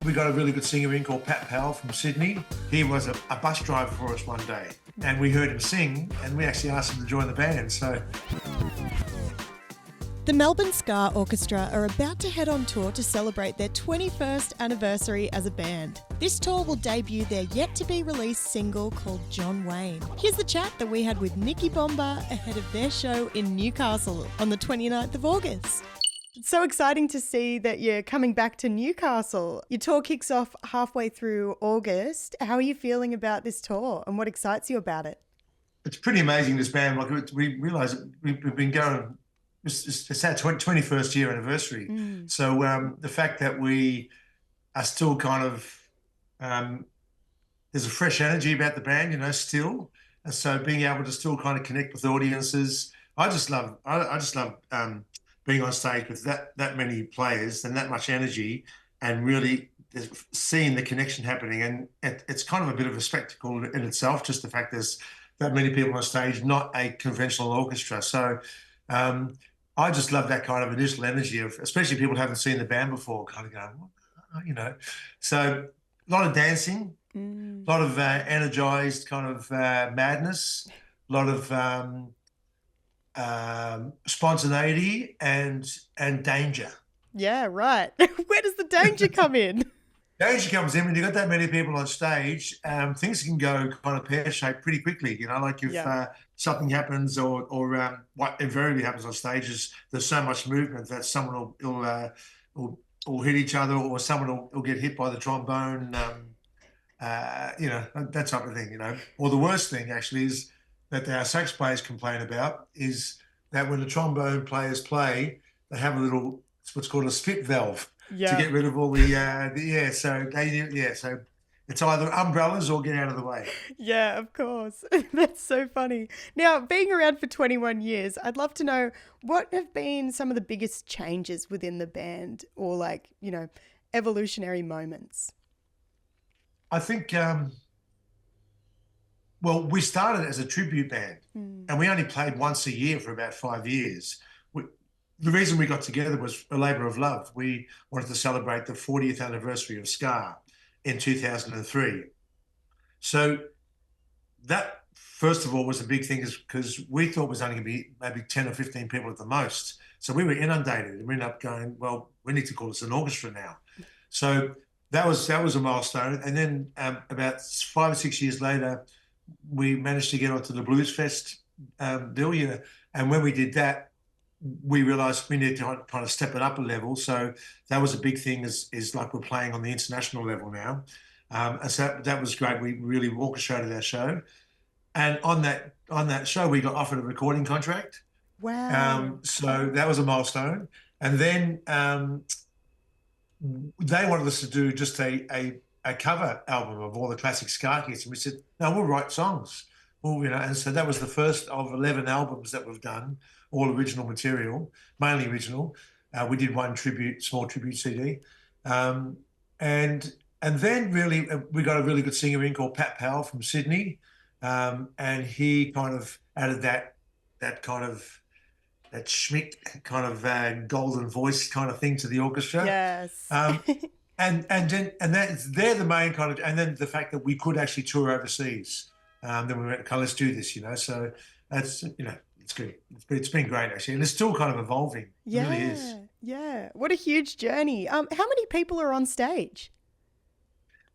We got a really good singer in called Pat Powell from Sydney. He was a bus driver for us one day, and we heard him sing, and we actually asked him to join the band. So The Melbourne Ska Orchestra are about to head on tour to celebrate their 21st anniversary as a band. This tour will debut their yet-to-be-released single called John Wayne. Here's the chat that we had with Nicky Bomba ahead of their show in Newcastle on the 29th of August. It's so exciting to see that you're coming back to Newcastle. Your tour kicks off halfway through August. How are you feeling about this tour and what excites you about it? it's pretty amazing, this band. We realise we've been going. It's our 21st year anniversary. So the fact that we are still kind of there's a fresh energy about the band, still, and so being able to still kind of connect with audiences. I just love being on stage with that many players and that much energy, and really seeing the connection happening. And it's kind of a bit of a spectacle in itself, just the fact there's that many people on stage, not a conventional orchestra. So I just love that kind of initial energy of, especially people who haven't seen the band before, kind of going, So a lot of dancing, a lot of energized kind of madness, a lot of spontaneity and danger. Yeah, right. Where does the danger come in? Danger comes in when you've got that many people on stage. Things can go kind of pear-shaped pretty quickly. Like if something happens, or what invariably happens on stage is there's so much movement that someone will hit each other, or someone will get hit by the trombone. That type of thing. Or the worst thing actually is that our sax players complain about is that when the trombone players play, they have it's what's called a spit valve to get rid of all the air. So so it's either umbrellas or get out of the way. Yeah, of course. That's so funny. Now, being around for 21 years, I'd love to know what have been some of the biggest changes within the band, or evolutionary moments. I think we started as a tribute band, and we only played once a year for about 5 years. The reason we got together was a labour of love. We wanted to celebrate the 40th anniversary of Ska in 2003. So that, first of all, was a big thing, because we thought it was only going to be maybe 10 or 15 people at the most. So we were inundated, and we ended up going, well, we need to call this an orchestra now. So that was a milestone. And then about 5 or 6 years later, we managed to get onto the Blues Fest bill. And when we did that, we realised we needed to kind of step it up a level. So that was a big thing, is like we're playing on the international level now. And so that was great. We really orchestrated our show. And on that show, we got offered a recording contract. Wow. So that was a milestone. And then they wanted us to do just a cover album of all the classic ska hits. And we said, no, we'll write songs. Well, and so that was the first of 11 albums that we've done, all original material, mainly original. We did one small tribute CD. And then really, we got a really good singer in called Pat Powell from Sydney. And he kind of added that schmick kind of golden voice kind of thing to the orchestra. Yes. They're the main kind of, and then the fact that we could actually tour overseas. Then we went, okay, let's do this, So that's, it's good. It's been great, actually. And it's still kind of evolving. Yeah. It really is. Yeah. What a huge journey. How many people are on stage?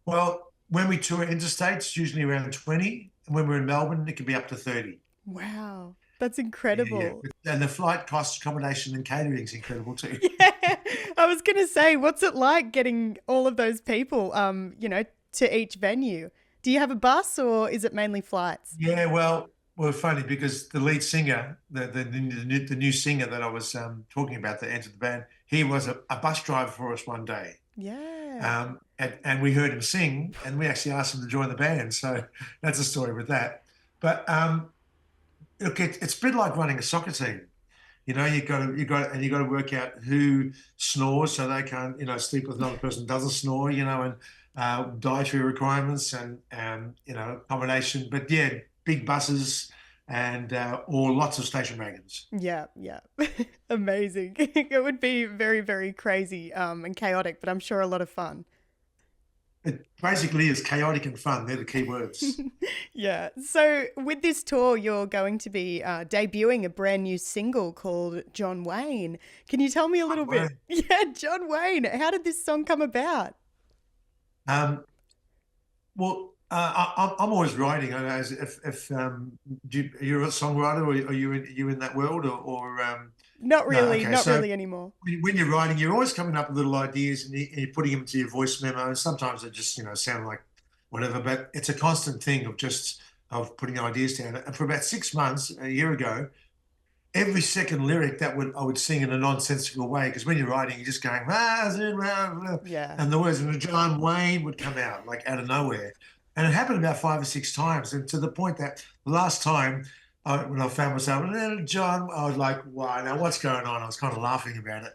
Well, when we tour interstate, it's usually around 20. And when we're in Melbourne, it can be up to 30. Wow. That's incredible. Yeah. And the flight costs, accommodation and catering is incredible too. Yeah. I was going to say, what's it like getting all of those people, to each venue? Do you have a bus, or is it mainly flights? Yeah, well, funny, because the lead singer, the new singer that I was talking about that entered the band, he was a bus driver for us one day. Yeah. And we heard him sing, and we actually asked him to join the band. So that's a story with that. But look, it's a bit like running a soccer team. You got to work out who snores so they can't, sleep with another person who doesn't snore, and dietary requirements and accommodation. But yeah, big buses and or lots of station wagons. Yeah. Amazing. It would be very, very crazy and chaotic, but I'm sure a lot of fun. it basically is chaotic and fun. They're the key words. Yeah. So with this tour, you're going to be debuting a brand new single called John Wayne. Can you tell me a little bit? Yeah, John Wayne. How did this song come about? Um, well, I'm always writing. I know if you're a songwriter, or are you in that world, or Not no? really, Okay, not so really anymore. when you're writing, you're always coming up with little ideas, and you're putting them into your voice memo. And sometimes they just sound like whatever, but it's a constant thing of just of putting ideas down. And for about 6 months, a year ago, every second lyric I would sing in a nonsensical way, because when you're writing, you're just going Yeah. and the words of John Wayne would come out like out of nowhere, and it happened about 5 or 6 times, and to the point that the last time when I found myself little John, I was like, wow, now what's going on? I was kind of laughing about it.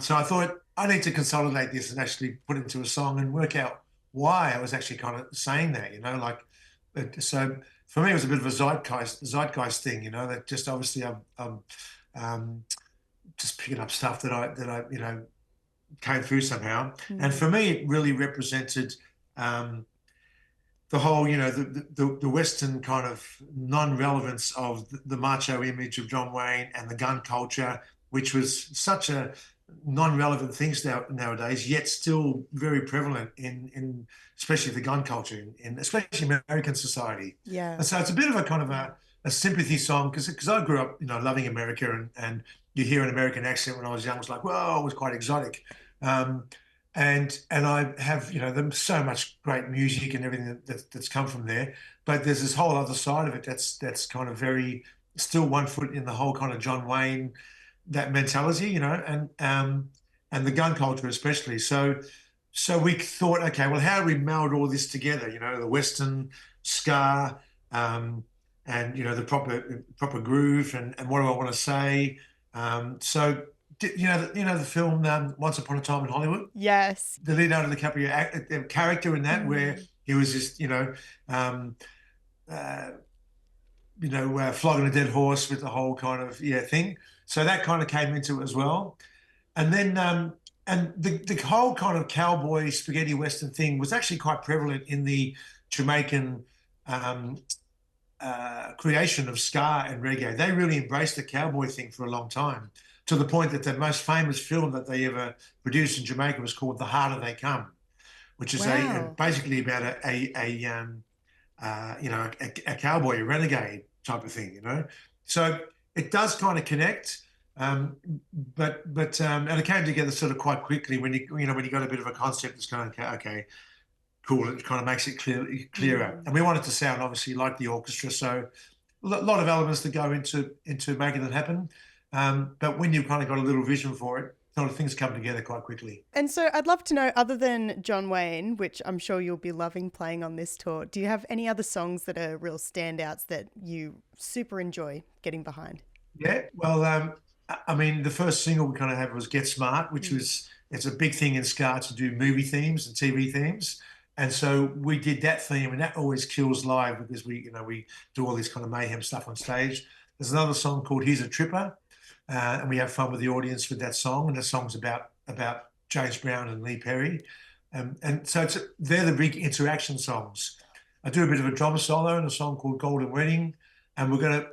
So I thought I need to consolidate this and actually put it into a song and work out why I was actually kind of saying that, like so for me, it was a bit of a zeitgeist thing, that just obviously I'm just picking up stuff that I came through somehow. And for me, it really represented the whole, the Western kind of non-relevance of the macho image of John Wayne and the gun culture, which was such a non-relevant things nowadays, yet still very prevalent in especially the gun culture in especially American society. Yeah. And so it's a bit of a kind of a sympathy song, because I grew up loving America, and you hear an American accent when I was young, it was like, whoa, it was quite exotic. And I have there's so much great music and everything that's come from there, but there's this whole other side of it that's kind of very still one foot in the whole kind of John Wayne, that mentality, and the gun culture especially. So we thought, okay, well, how do we meld all this together? The Western ska, and the proper groove, and what do I want to say? So the film Once Upon a Time in Hollywood. Yes. The Leonardo DiCaprio character in that, where he was just flogging a dead horse with the whole kind of thing. So that kind of came into it as well. And then and the whole kind of cowboy spaghetti western thing was actually quite prevalent in the Jamaican creation of ska and reggae. They really embraced the cowboy thing for a long time, to the point that the most famous film that they ever produced in Jamaica was called The Harder They Come, which is basically about a cowboy, a renegade type of thing, So it does kind of connect, but and it came together sort of quite quickly when you got a bit of a concept that's kind of okay, cool. It kind of makes it clearer, and we want it to sound obviously like the orchestra. So a lot of elements that go into making that happen. But when you've kind of got a little vision for it, a lot of things come together quite quickly. And so I'd love to know, other than John Wayne, which I'm sure you'll be loving playing on this tour, do you have any other songs that are real standouts that you super enjoy getting behind? Yeah, well, I mean, the first single we kind of had was Get Smart, which it's a big thing in ska to do movie themes and TV themes. And so we did that theme, and that always kills live, because we do all this kind of mayhem stuff on stage. There's another song called Here's a Tripper, and we have fun with the audience with that song. And the song's about James Brown and Lee Perry. And so they're the big interaction songs. I do a bit of a drama solo in a song called Golden Wedding, and we've got a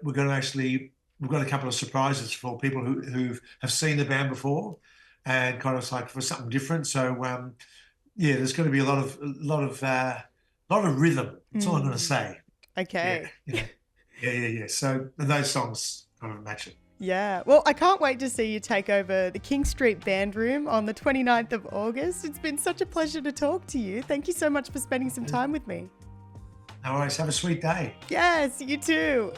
couple of surprises for people who have seen the band before, and kind of like for something different. So there's going to be a lot of rhythm. That's all I'm going to say. Okay. Yeah. So those songs kind of match it. Yeah. Well, I can't wait to see you take over the King Street Band Room on the 29th of August. It's been such a pleasure to talk to you. Thank you so much for spending some time with me. No worries. Have a sweet day. Yes, you too.